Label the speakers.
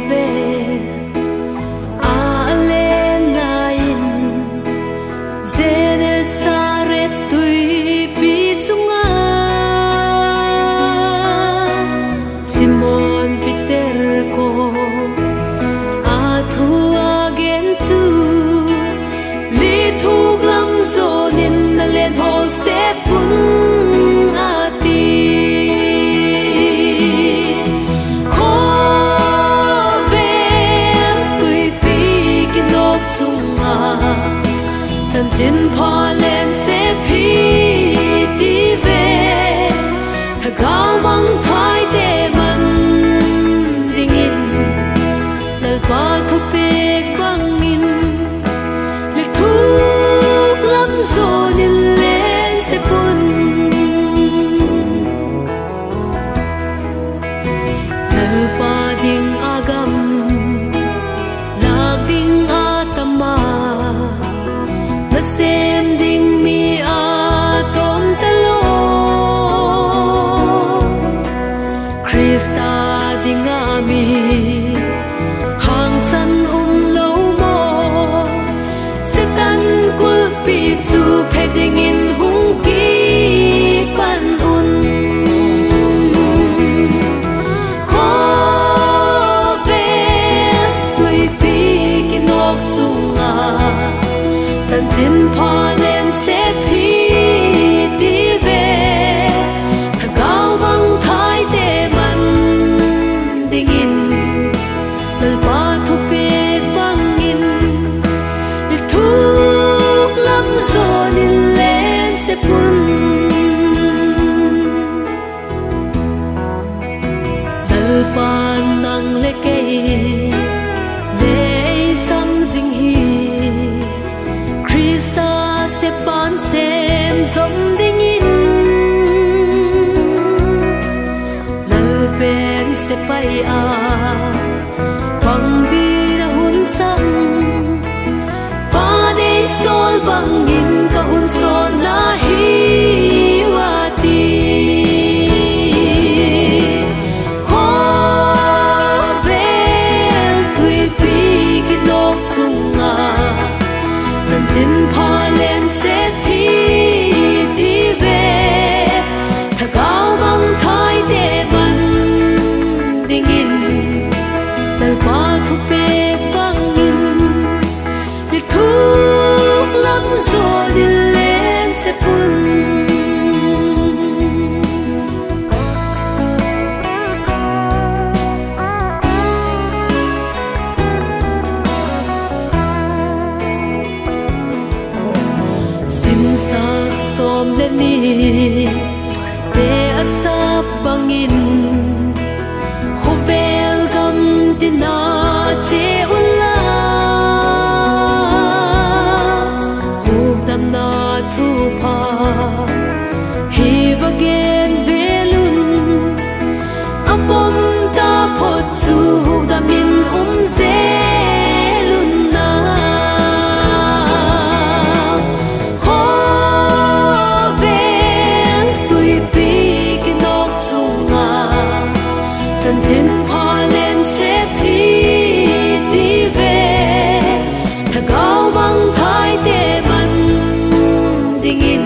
Speaker 1: ve a le nain zene sare tui pi chunga Simon Peter ko a thu again tu li thu lam zo nin na len ho se pun Tin pa len se phi ti ve tha gao mang thai te man ding in lal pa thu pe bang in le thu lam zo nin len se pun lal pa ding agam lag ding atama Sem ding mi a tom talo Krista ding a mi hang san lo mo Setan kul pi chu phe ding in hung ki pan un Ko ve tui pi ki nok chunga Tan tin pa len se phi ti ve tha gao mang thai te man ding in lal pa thu pe bang in li thu lam zo nin len se pun lal pa nang le ke le sam sing hi Krista se pan sem som ding in lal pen se pai a bang di na hun sang pa de sol bang in ka hun sol na hi wa ti ho vel tui pi ki nok chunga Tin pa len se phi ti ve tha gao mang thai te man ding in lal pa thu pe bang in li thu lam zo di len se pun Som le ni te asap bangin khovel gam dina che ulla huk dam na thu pa hi vagen velun apom ta phot chu huk dam in ze Tin pa len se phi ti ve tha gao mang thai te man ding in